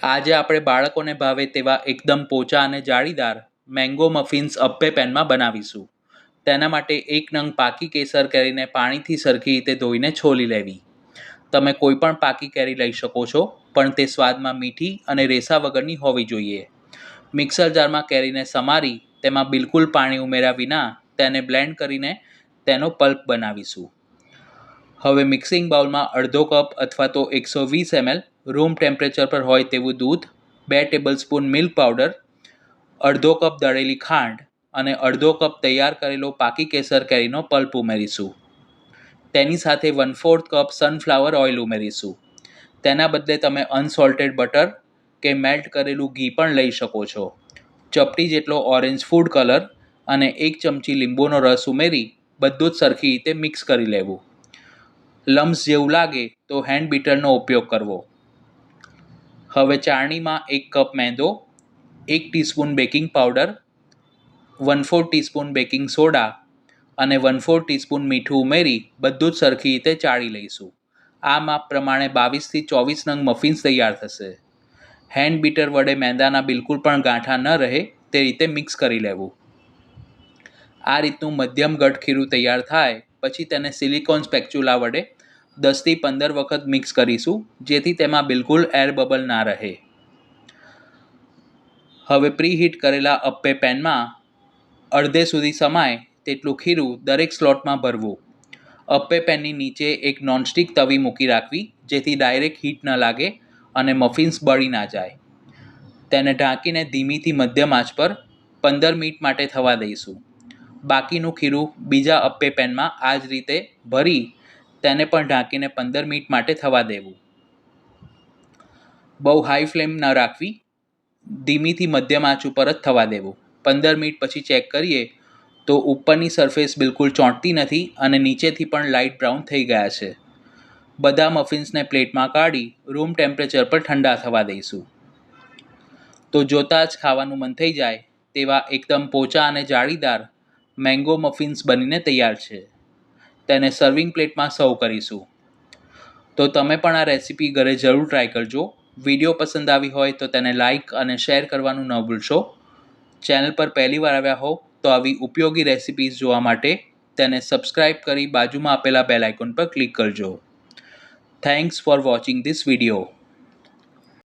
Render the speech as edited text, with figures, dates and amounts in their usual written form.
આજે આપણે બાળકોને ભાવે તેવા એકદમ પોચા અને જાળીદાર મેંગો મફિન્સ અપ્પે પેનમાં બનાવીશું. તેના માટે એક નંગ પાકી કેસર કેરીને પાણીથી સરખી રીતે ધોઈને છોલી લેવી. તમે કોઈ પણ પાકી કેરી લઈ શકો છો, પણ તે સ્વાદમાં મીઠી અને રેસા વગરની હોવી જોઈએ. મિક્સર જારમાં કેરીને સમારી તેમાં બિલકુલ પાણી ઉમેર્યા વિના તેને બ્લેન્ડ કરીને તેનો પલ્પ બનાવીશું. હવે મિક્સિંગ બાઉલમાં અડધો કપ અથવા તો 120 ml રૂમ ટેમ્પરેચર પર હોય તેવું દૂધ, 2 ટેબલસ્પૂન મિલ્ક પાવડર, અડધો કપ દળેલી ખાંડ અને અડધો કપ તૈયાર કરેલો પાકી કેસર કેરીનો પલ્પ ઉમેરીશું. તેની સાથે 1/4 કપ સનફ્લાવર ઓઇલ ઉમેરીશું. તેના બદલે તમે અનસોલ્ટેડ બટર કે મેલ્ટ કરેલું ઘી પણ લઈ શકો છો. ચપટી જેટલો ઓરેન્જ ફૂડ કલર અને 1 ચમચી લીંબુનો રસ ઉમેરી બધું જ સરખી રીતે મિક્સ કરી લેવું. લમ્સ જેવું લાગે તો હેન્ડ બીટરનો ઉપયોગ કરવો. હવે ચાળણીમાં 1 કપ મેંદો, 1 teaspoon baking powder, 1/4 teaspoon baking soda અને 1/4 ટીસ્પૂન મીઠું ઉમેરી બધું જ સરખી રીતે ચાળી લઈશું. આ માપ પ્રમાણે 22થી 24 નંગ મફિન્સ તૈયાર થશે. હેન્ડ બીટર વડે મેંદાના બિલકુલ પણ ગાંઠા ન રહે તે રીતે મિક્સ કરી લેવું. આ રીતનું મધ્યમ ઘટ ખીરું તૈયાર થાય પછી તેને સિલિકોન સ્પેક્ચ્યુલા વડે 10થી 15 વખત મિક્સ કરીશું, જેથી તેમાં બિલકુલ એર બબલ ના રહે. હવે પ્રીહીટ કરેલા અપ્પે પેનમાં અડધે સુધી સમાય તેટલું ખીરું દરેક સ્લોટમાં ભરવું. અપ્પે પેનની નીચે એક નોનસ્ટિક તવી મૂકી રાખવી, જેથી ડાયરેક્ટ હીટ ન લાગે અને મફિન્સ બળી ના જાય. તેને ઢાંકીને ધીમીથી મધ્યમ આંચ પર 15 મિનિટ માટે થવા દઈશું. બાકીનું ખીરું બીજા અપ્પે પેનમાં આ જ રીતે ભરી તેને પણ ઢાંકીને 15 મિનિટ માટે થવા દેવું. બહુ હાઈ ફ્લેમ ન રાખવી, ધીમીથી મધ્યમ આંચ ઉપર જ થવા દેવું. 15 મિનિટ પછી ચેક કરીએ તો ઉપરની સરફેસ બિલકુલ ચોંટતી નથી અને નીચેથી પણ લાઇટ બ્રાઉન થઈ ગયા છે. બધા મફિન્સને પ્લેટમાં કાઢી રૂમ ટેમ્પરેચર પર ઠંડા થવા દઈશું. તો જોતાં જ ખાવાનું મન થઈ જાય તેવા એકદમ પોચા અને જાળીદાર મેંગો મફિન્સ બનીને તૈયાર છે. તેને સર્વિંગ પ્લેટમાં સર્વ કરીશું. તો તમે પણ આ રેસીપી ઘરે જરૂર ટ્રાય કરજો. વિડીયો પસંદ આવી હોય તો તેને લાઇક અને શેર કરવાનું ન ભૂલશો. ચેનલ પર પહેલીવાર આવ્યા હો તો આવી ઉપયોગી રેસિપીઝ જોવા માટે તેને સબસ્ક્રાઇબ કરી બાજુમાં આપેલા બેલ આઇકોન પર ક્લિક કરજો. Thanks for watching this video.